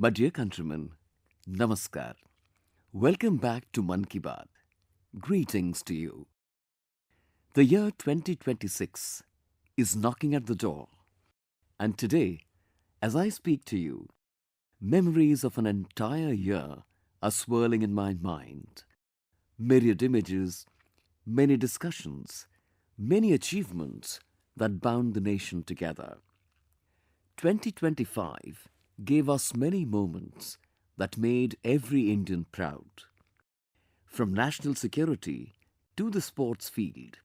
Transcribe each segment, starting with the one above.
My dear countrymen, Namaskar. Welcome back to Mann Ki Baat. Greetings to you. The year 2026 is knocking at the door, and today, as I speak to you, memories of an entire year are swirling in my mind. Myriad images, many discussions, many achievements that bound the nation together. 2025 gave us many moments that made every Indian proud. From national security to the sports field,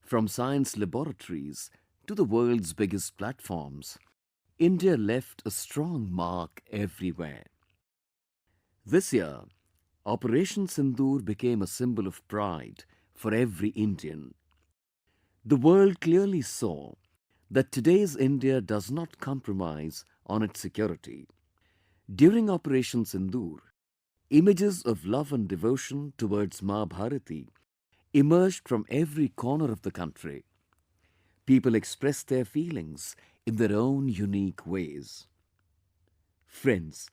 from science laboratories to the world's biggest platforms, India left a strong mark everywhere. This year, Operation Sindoor became a symbol of pride for every Indian. The world clearly saw that today's India does not compromise on its security. During Operation Sindoor, images of love and devotion towards Ma Bharati emerged from every corner of the country. People expressed their feelings in their own unique ways. Friends,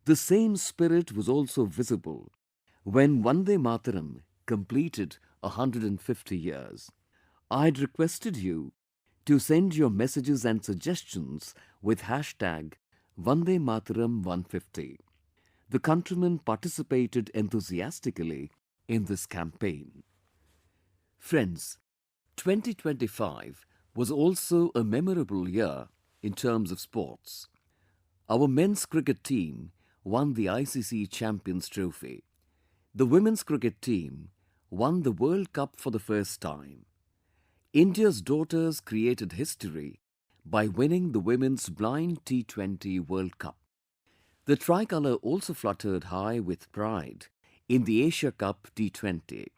the same spirit was also visible when Vande Mataram completed 150 years. I had requested you to send your messages and suggestions with hashtag Vande Mataram 150. The countrymen participated enthusiastically in this campaign. Friends, 2025 was also a memorable year in terms of sports. Our men's cricket team won the ICC Champions Trophy. The women's cricket team won the World Cup for the first time. India's daughters created history by winning the Women's Blind T20 World Cup. The tricolour also fluttered high with pride in the Asia Cup T20.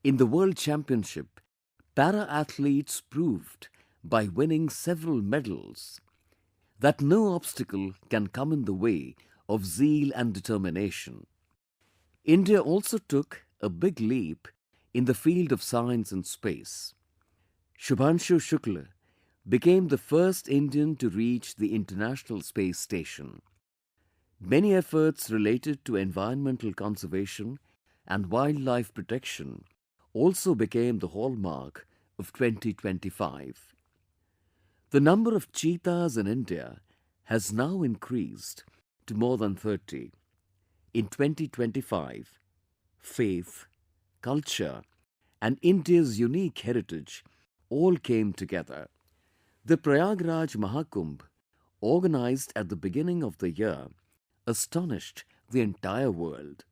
In the World Championship, para-athletes proved by winning several medals that no obstacle can come in the way of zeal and determination. India also took a big leap in the field of science and space. Shubhanshu Shukla became the first Indian to reach the International Space Station. Many efforts related to environmental conservation and wildlife protection also became the hallmark of 2025. The number of cheetahs in India has now increased to more than 30. In 2025, faith, culture, and India's unique heritage all came together. The Prayagraj Mahakumbh, organized at the beginning of the year, astonished the entire world.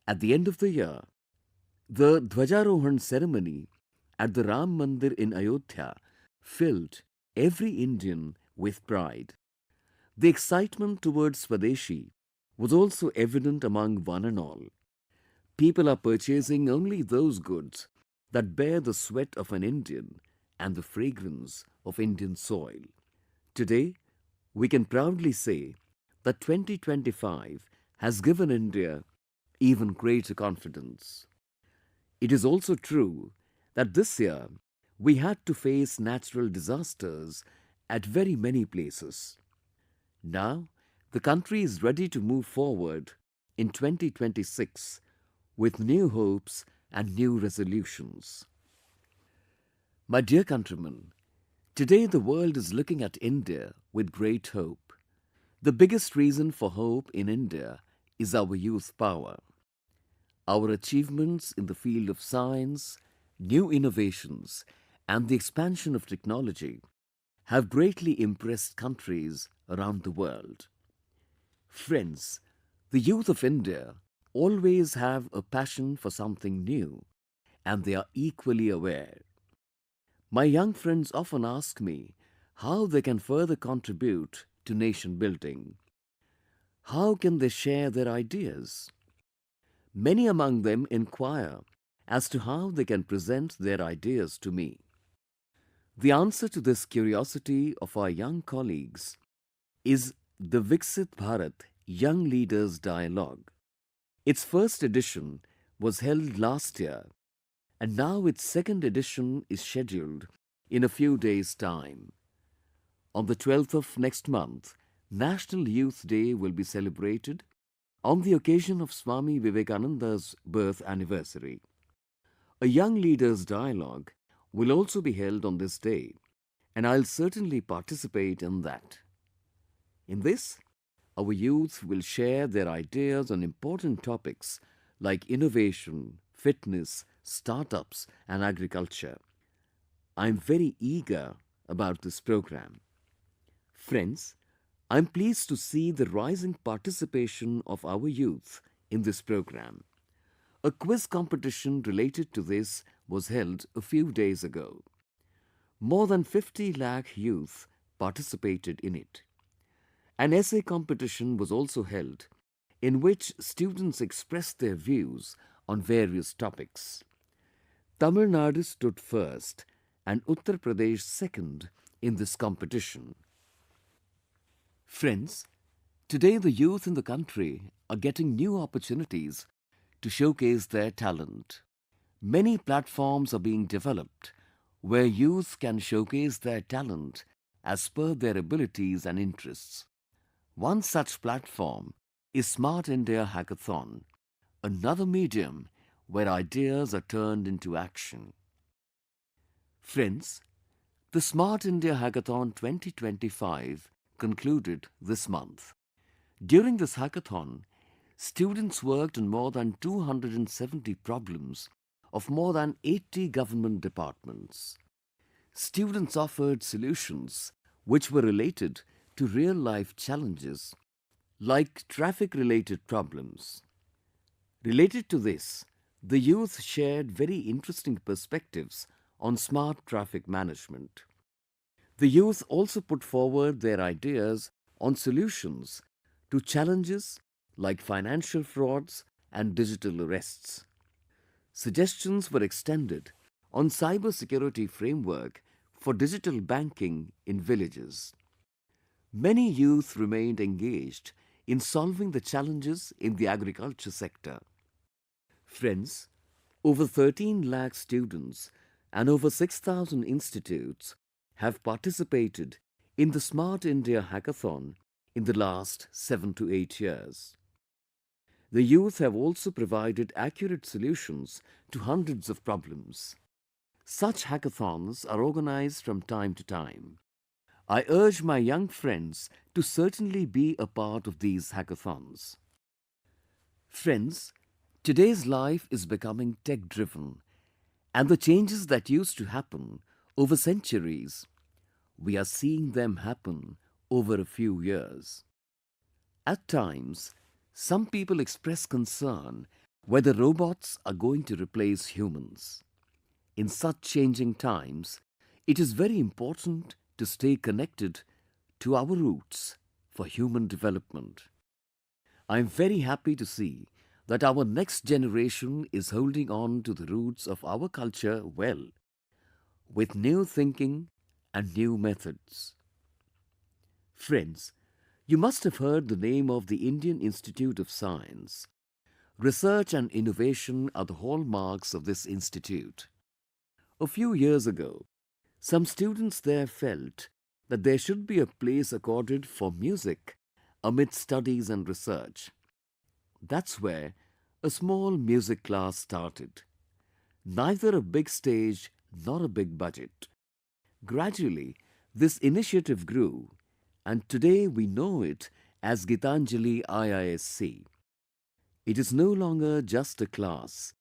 At the end of the year, the Dhwajarohan ceremony at the Ram Mandir in Ayodhya filled every Indian with pride. The excitement towards Swadeshi was also evident among one and all. People are purchasing only those goods that bear the sweat of an Indian and the fragrance of Indian soil. Today, we can proudly say that 2025 has given India even greater confidence. It is also true that this year we had to face natural disasters at very many places. Now, the country is ready to move forward in 2026 with new hopes and new resolutions. My dear countrymen, today the world is looking at India with great hope. The biggest reason for hope in India is our youth power. Our achievements in the field of science, new innovations, and the expansion of technology have greatly impressed countries around the world. Friends, the youth of India always have a passion for something new, and they are equally aware. My young friends often ask me how they can further contribute to nation building. How can they share their ideas? Many among them inquire as to how they can present their ideas to me. The answer to this curiosity of our young colleagues is the Viksit Bharat Young Leaders Dialogue. Its first edition was held last year, and now its second edition is scheduled in a few days' time. On the 12th of next month, National Youth Day will be celebrated on the occasion of Swami Vivekananda's birth anniversary. A young leaders dialogue will also be held on this day, and I'll certainly participate in that. In this, our youth will share their ideas on important topics like innovation, fitness, startups, and agriculture. I'm very eager about this program. Friends, I'm pleased to see the rising participation of our youth in this program. A quiz competition related to this was held a few days ago. More than 50 lakh youth participated in it. An essay competition was also held in which students expressed their views on various topics. Tamil Nadu stood first and Uttar Pradesh second in this competition. Friends, today the youth in the country are getting new opportunities to showcase their talent. Many platforms are being developed where youth can showcase their talent as per their abilities and interests. One such platform is Smart India Hackathon, another medium where ideas are turned into action. Friends, the Smart India Hackathon 2025 concluded this month. During this hackathon, students worked on more than 270 problems of more than 80 government departments. Students offered solutions which were related to real-life challenges like traffic-related problems. Related to this, the youth shared very interesting perspectives on smart traffic management. The youth also put forward their ideas on solutions to challenges like financial frauds and digital arrests. Suggestions were extended on cyber security framework for digital banking in villages. Many youth remained engaged in solving the challenges in the agriculture sector. Friends, over 13 lakh students and over 6,000 institutes have participated in the Smart India Hackathon in the last 7 to 8 years. The youth have also provided accurate solutions to hundreds of problems. Such hackathons are organized from time to time. I urge my young friends to certainly be a part of these hackathons. Friends, today's life is becoming tech-driven, and the changes that used to happen over centuries, we are seeing them happen over a few years. At times, some people express concern whether robots are going to replace humans. In such changing times, it is very important to stay connected to our roots for human development. I am very happy to see that our next generation is holding on to the roots of our culture well, with new thinking and new methods. Friends, you must have heard the name of the Indian Institute of Science. Research and innovation are the hallmarks of this institute. A few years ago, some students there felt that there should be a place accorded for music amid studies and research. That's where a small music class started. Neither a big stage nor a big budget. Gradually, this initiative grew, and today we know it as Gitanjali IISc. It is no longer just a class,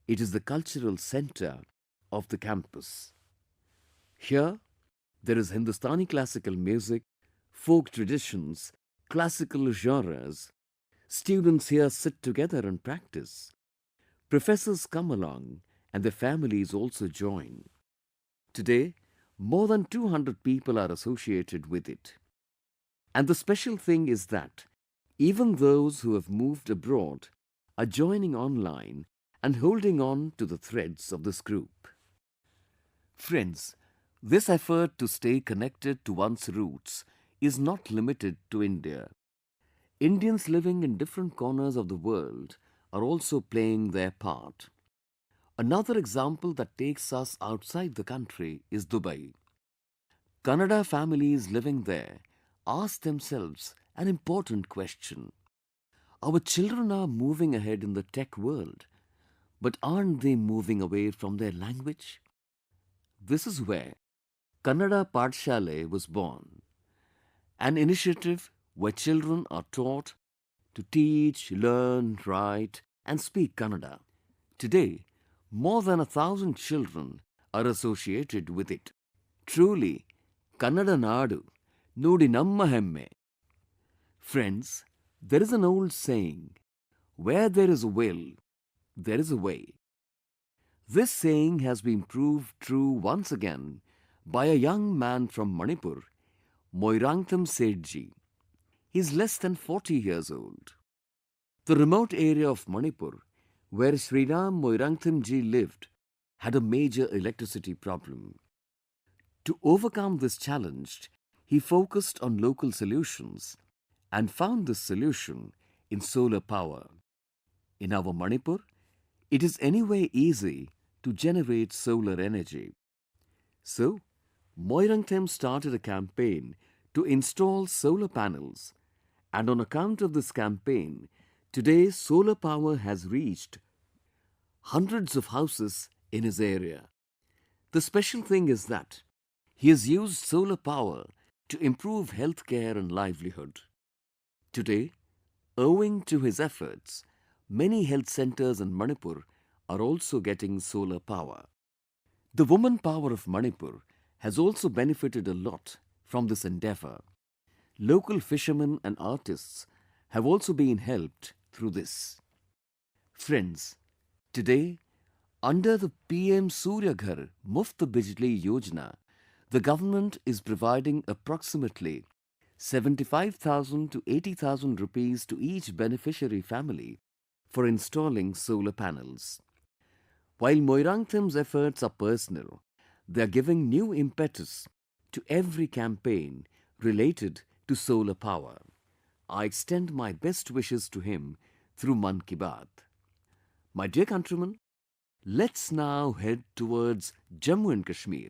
it is the cultural center of the campus. Here, there is Hindustani classical music, folk traditions, classical genres. Students here sit together and practice. Professors come along and their families also join. Today, more than 200 people are associated with it. And the special thing is that even those who have moved abroad are joining online and holding on to the threads of this group. Friends, this effort to stay connected to one's roots is not limited to India. Indians living in different corners of the world are also playing their part. Another example that takes us outside the country is Dubai. Kannada families living there ask themselves an important question. Our children are moving ahead in the tech world, but aren't they moving away from their language? This is where Kannada Pathshale was born, an initiative where children are taught to teach, learn, write, and speak Kannada. Today, more than 1,000 children are associated with it. Truly, Kannada Nadu, Nudi Namma Hemme. Friends, there is an old saying, where there is a will, there is a way. This saying has been proved true once again by a young man from Manipur, Moirangtham Sethji. He is less than 40 years old. The remote area of Manipur, where Sriram Moirangtham ji lived, had a major electricity problem. To overcome this challenge, he focused on local solutions and found this solution in solar power. In our Manipur, it is anyway easy to generate solar energy. So, Moirangthem started a campaign to install solar panels, and on account of this campaign, today solar power has reached hundreds of houses in his area. The special thing is that he has used solar power to improve healthcare and livelihood. Today, owing to his efforts, many health centers in Manipur are also getting solar power. The woman power of Manipur has also benefited a lot from this endeavor. Local fishermen and artists have also been helped through this. Friends, today, under the PM Surya Ghar Muft Bijli Yojana, the government is providing approximately 75,000 to 80,000 rupees to each beneficiary family for installing solar panels. While Moirangtham's efforts are personal, they are giving new impetus to every campaign related to solar power. I extend my best wishes to him through Mann Ki Baat. My dear countrymen, let's now head towards Jammu and Kashmir.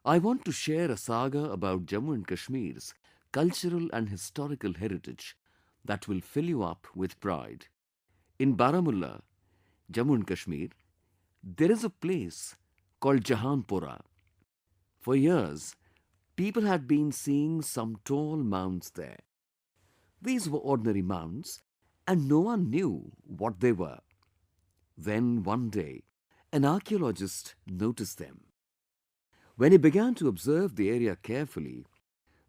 I want to share a saga about Jammu and Kashmir's cultural and historical heritage that will fill you up with pride. In Baramulla, Jammu and Kashmir, there is a place called Jahanpura. For years, people had been seeing some tall mounds there. These were ordinary mounds, and no one knew what they were. Then one day, an archaeologist noticed them. When he began to observe the area carefully,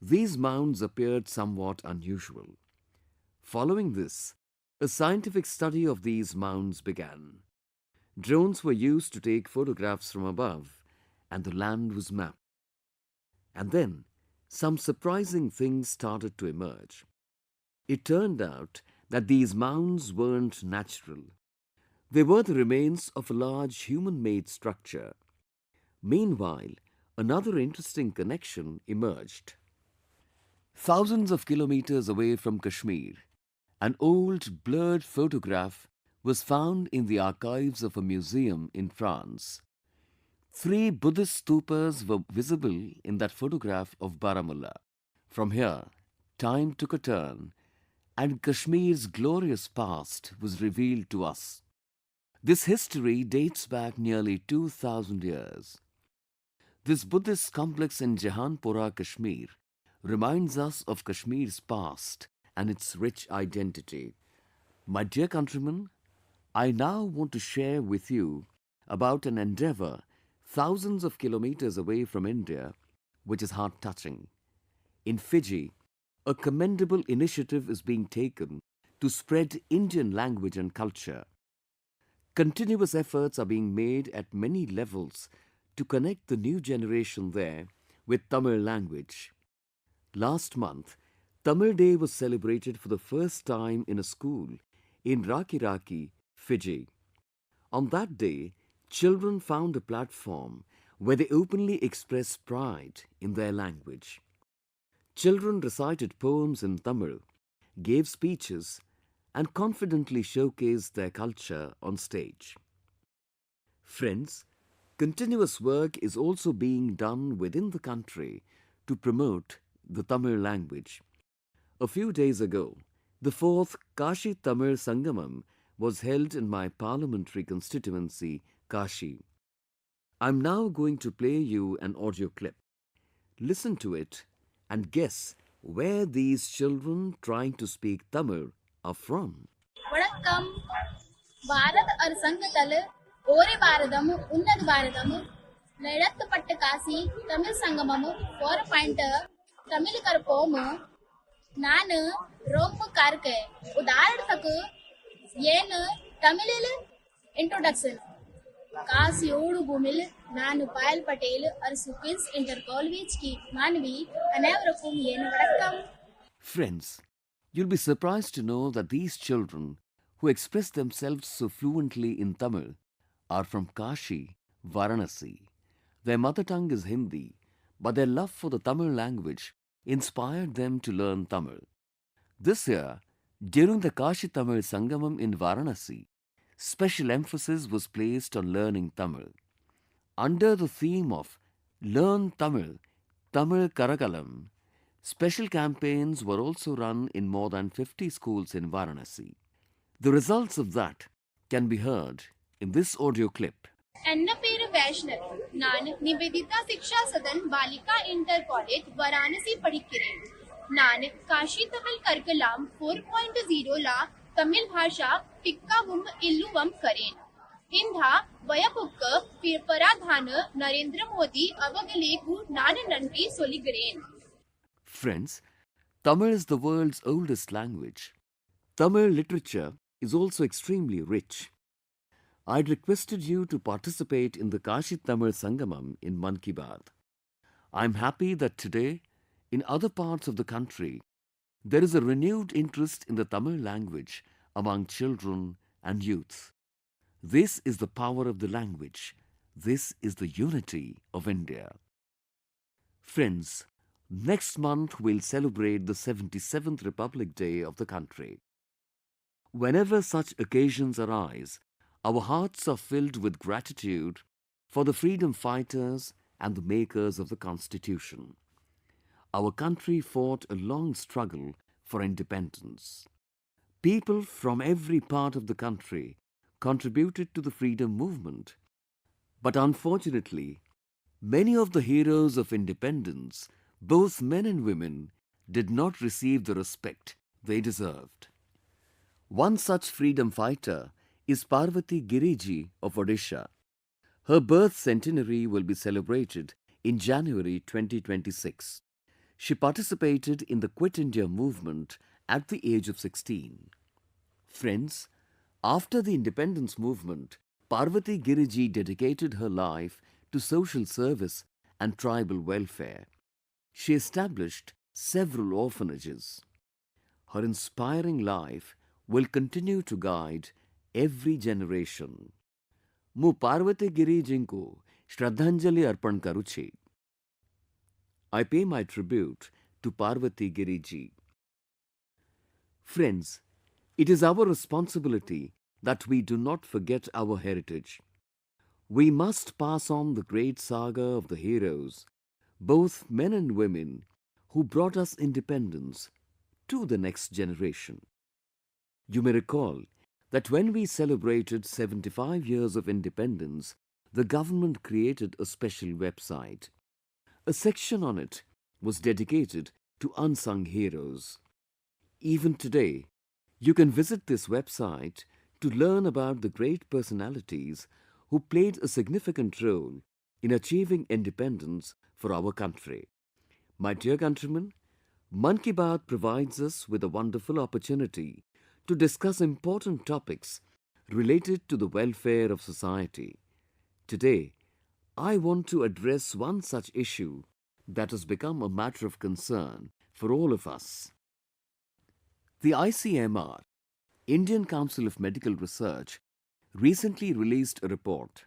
these mounds appeared somewhat unusual. Following this, a scientific study of these mounds began. Drones were used to take photographs from above, and the land was mapped. And then, some surprising things started to emerge. It turned out that these mounds weren't natural. They were the remains of a large human-made structure. Meanwhile, another interesting connection emerged. Thousands of kilometers away from Kashmir, an old blurred photograph was found in the archives of a museum in France. Three Buddhist stupas were visible in that photograph of Baramulla. From here, time took a turn, and Kashmir's glorious past was revealed to us. This history dates back nearly 2000 years. This Buddhist complex in Jahanpura, Kashmir, reminds us of Kashmir's past and its rich identity. My dear countrymen, I now want to share with you about an endeavor thousands of kilometers away from India, which is heart-touching. In Fiji, a commendable initiative is being taken to spread Indian language and culture. Continuous efforts are being made at many levels to connect the new generation there with Tamil language. Last month, Tamil Day was celebrated for the first time in a school in Rakiraki, Fiji. On that day, children found a platform where they openly expressed pride in their language. Children recited poems in Tamil, gave speeches, and confidently showcased their culture on stage. Friends, continuous work is also being done within the country to promote the Tamil language. A few days ago, the fourth Kashi Tamil Sangamam was held in my parliamentary constituency, Kashi. I'm now going to play you an audio clip. Listen to it and guess where these children trying to speak Tamil are from. வணக்கம். பாரத அரசாங்கத்தால ஒரே பாரதம் உன்னத பாரதம் நடத்தப்பட்ட காசி தமிழ் சங்கமம் 4 தமிழ் கற்போம் ನಾನು ரொம்ப ಕಾರ್ಕೆ ಉದಾಹರಣಕ್ಕೆ ಏನು ತಮಿಳಿಲ್ introduction ಕಾಸಿಯೋಡು ಭೂಮಿಲ್ ನಾನು Payal Patel Arasu Queens Inter College की मानवी अनेवरकुम ಏನು வணக்கம். Friends, you'll be surprised to know that these children who express themselves so fluently in Tamil are from Kashi, Varanasi. Their mother tongue is Hindi, but their love for the Tamil language inspired them to learn Tamil. This year, during the Kashi Tamil Sangamam in Varanasi, special emphasis was placed on learning Tamil. Under the theme of Learn Tamil, Tamil Karakalam, special campaigns were also run in more than 50 schools in Varanasi. The results of that can be heard in this audio clip. ನನ್ನ పేరు ವೈಷ್ಣವಿ. நான் நிவேதிதா சிக்ஷா Sathan Baliga inter college Varanasi படிக்கிறேன். நான் Cauchy Tamil கற்கலாம் 4.0 லா தமிழ் ಭಾಷಾ ಟಿಕ್ಕವಂ ಇಲ್ಲುವಂ ಕರೇನ್. ಇಂಥ ವಯಪುಕ್ಕ ಪ್ರಧಾನ ನರೇಂದ್ರ ಮೋದಿ ಅವಗಳಿಗೂ ನಾನು ನನ್ರಿ ಸೊಲಿகிறேன். Friends, Tamil is the world's oldest language. Tamil literature is also extremely rich. I'd requested you to participate in the Kashi Tamil Sangamam in Mann Ki Baat. I'm happy that today, in other parts of the country, there is a renewed interest in the Tamil language among children and youth. This is the power of the language. This is the unity of India. Friends, next month we'll celebrate the 77th Republic Day of the country. Whenever such occasions arise, our hearts are filled with gratitude for the freedom fighters and the makers of the Constitution. Our country fought a long struggle for independence. People from every part of the country contributed to the freedom movement. But unfortunately, many of the heroes of independence, both men and women, did not receive the respect they deserved. One such freedom fighter is Parvati Giriji of Odisha. Her birth centenary will be celebrated in January 2026. She participated in the Quit India movement at the age of 16. Friends, after the independence movement, Parvati Giriji dedicated her life to social service and tribal welfare. She established several orphanages. Her inspiring life will continue to guide every generation. Mu Parvati Giriji ko Shraddhanjali arpan karuchi. I pay my tribute to Parvati Giriji. Friends, it is our responsibility that we do not forget our heritage. We must pass on the great saga of the heroes, both men and women, who brought us independence, to the next generation. You may recall that when we celebrated 75 years of independence, the government created a special website. A section on it was dedicated to unsung heroes. Even today, you can visit this website to learn about the great personalities who played a significant role in achieving independence for our country. My dear countrymen, Mann Ki Baat provides us with a wonderful opportunity to discuss important topics related to the welfare of society. Today, I want to address one such issue that has become a matter of concern for all of us. The ICMR, Indian Council of Medical Research, recently released a report.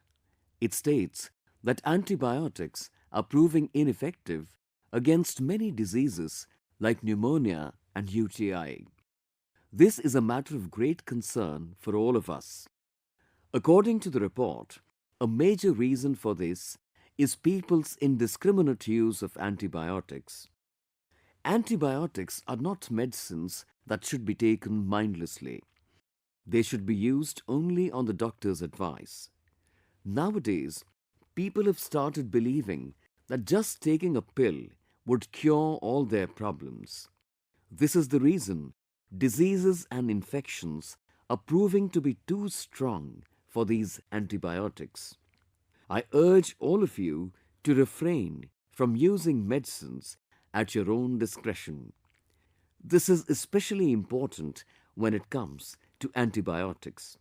It states that antibiotics are proving ineffective against many diseases like pneumonia and UTI. This is a matter of great concern for all of us. According to the report, a major reason for this is people's indiscriminate use of antibiotics. Antibiotics are not medicines that should be taken mindlessly. They should be used only on the doctor's advice. Nowadays, people have started believing that just taking a pill would cure all their problems. This is the reason diseases and infections are proving to be too strong for these antibiotics. I urge all of you to refrain from using medicines at your own discretion. This is especially important when it comes to antibiotics.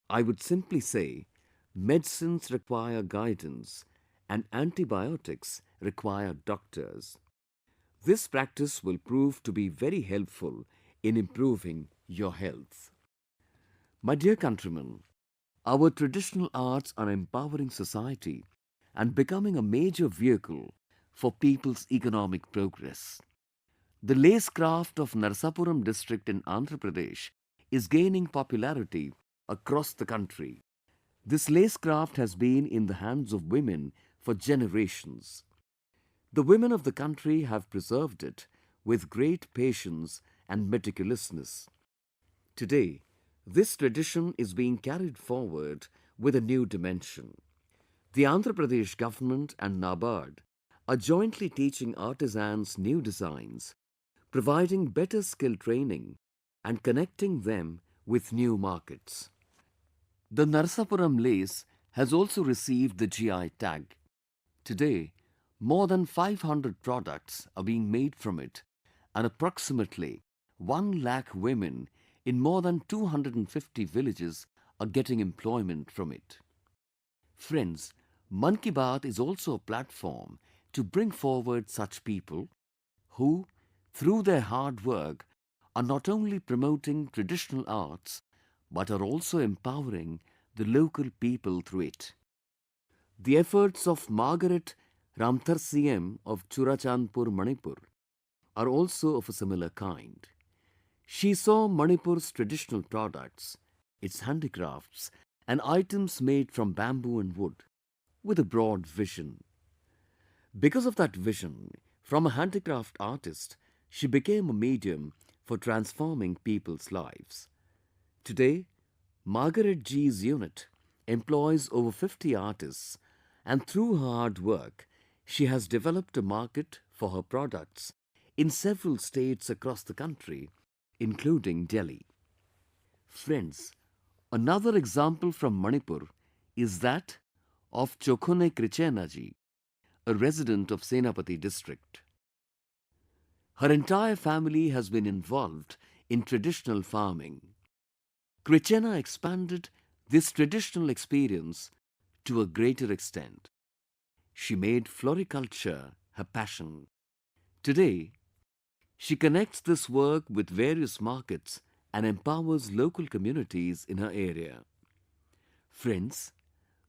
I would simply say medicines require guidance and antibiotics require doctors. This practice will prove to be very helpful in improving your health. My dear countrymen, our traditional arts are empowering society and becoming a major vehicle for people's economic progress. The lace craft of Narsapuram district in Andhra Pradesh is gaining popularity across the country. This lace craft has been in the hands of women for generations. The women of the country have preserved it with great patience and meticulousness. Today, this tradition is being carried forward with a new dimension. The Andhra Pradesh government and NABARD are jointly teaching artisans new designs, providing better skill training and connecting them with new markets. The Narsapuram lace has also received the GI tag. Today, more than 500 products are being made from it and approximately 1 lakh women in more than 250 villages are getting employment from it. Friends, Mann Ki Baat is also a platform to bring forward such people who, through their hard work, are not only promoting traditional arts but are also empowering the local people through it. The efforts of Margaret Ramthar CM of Churachandpur, Manipur are also of a similar kind. She saw Manipur's traditional products, its handicrafts, and items made from bamboo and wood with a broad vision. Because of that vision, from a handicraft artist, she became a medium for transforming people's lives. Today, Margaret G's unit employs over 50 artists, and through her hard work, she has developed a market for her products in several states across the country, including Delhi. Friends, another example from Manipur is that of Chokhone Krichena ji, a resident of Senapati district. Her entire family has been involved in traditional farming. Krichena expanded this traditional experience to a greater extent. She made floriculture her passion. Today, she connects this work with various markets and empowers local communities in her area. Friends,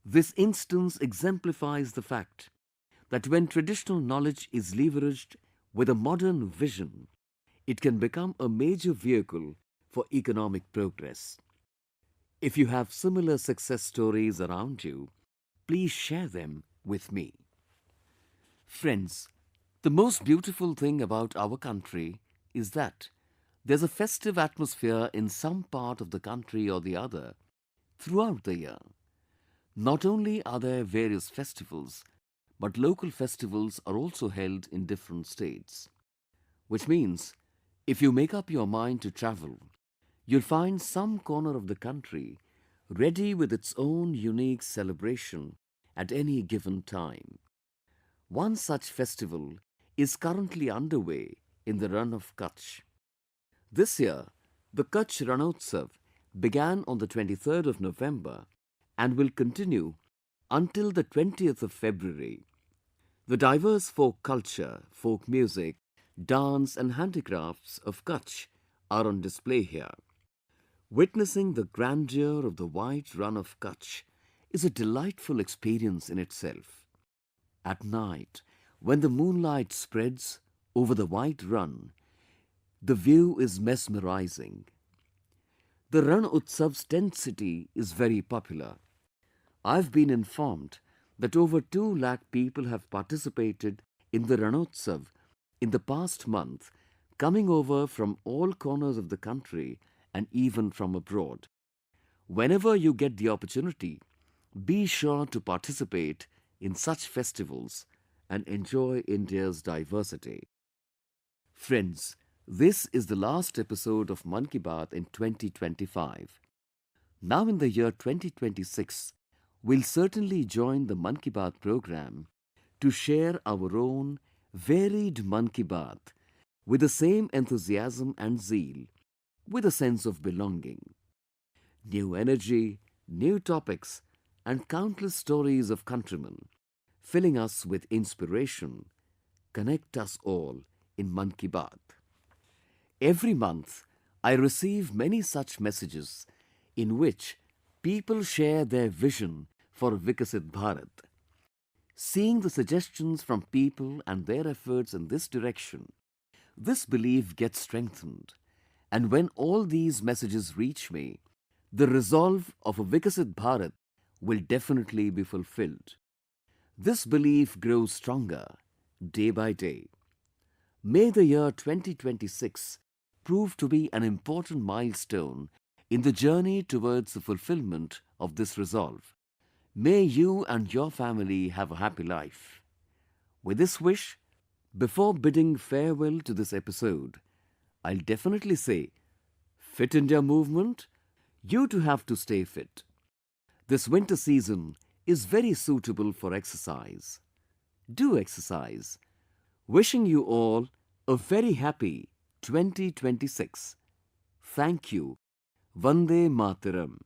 this instance exemplifies the fact that when traditional knowledge is leveraged with a modern vision, it can become a major vehicle for economic progress. If you have similar success stories around you, please share them with me. Friends, the most beautiful thing about our country is that there's a festive atmosphere in some part of the country or the other throughout the year. Not only are there various festivals, but local festivals are also held in different states. Which means, if you make up your mind to travel, you'll find some corner of the country ready with its own unique celebration at any given time. One such festival is currently underway in the run of Kutch. This year, the Kutch Ranotsav began on the 23rd of November and will continue until the 20th of February. The diverse folk culture, folk music, dance and handicrafts of Kutch are on display here. Witnessing the grandeur of the white run of Kutch is a delightful experience in itself. At night, when the moonlight spreads over the white run, the view is mesmerizing. The Ran Utsav's tent city is very popular. I've been informed that over 2 lakh people have participated in the Ranotsav in the past month coming over from all corners of the country and even from abroad. Whenever you get the opportunity, be sure to participate in such festivals and enjoy India's diversity. Friends, this is the last episode of Mann Ki Baat in 2025. Now in the year 2026, we'll certainly join the Mann Ki Baat program to share our own varied Mann Ki Baat with the same enthusiasm and zeal, with a sense of belonging. New energy, new topics, and countless stories of countrymen filling us with inspiration connect us all in Mann Ki Baat. Every month, I receive many such messages in which people share their vision for Vikasit Bharat. Seeing the suggestions from people and their efforts in this direction, this belief gets strengthened, and when all these messages reach me, the resolve of a Vikasit Bharat will definitely be fulfilled. This belief grows stronger day by day. May the year 2026 prove to be an important milestone in the journey towards the fulfillment of this resolve. May you and your family have a happy life. With this wish, before bidding farewell to this episode, I'll definitely say, Fit India movement, you too have to stay fit. This winter season is very suitable for exercise. Do exercise. Wishing you all a very happy 2026. Thank you. Vande Mataram.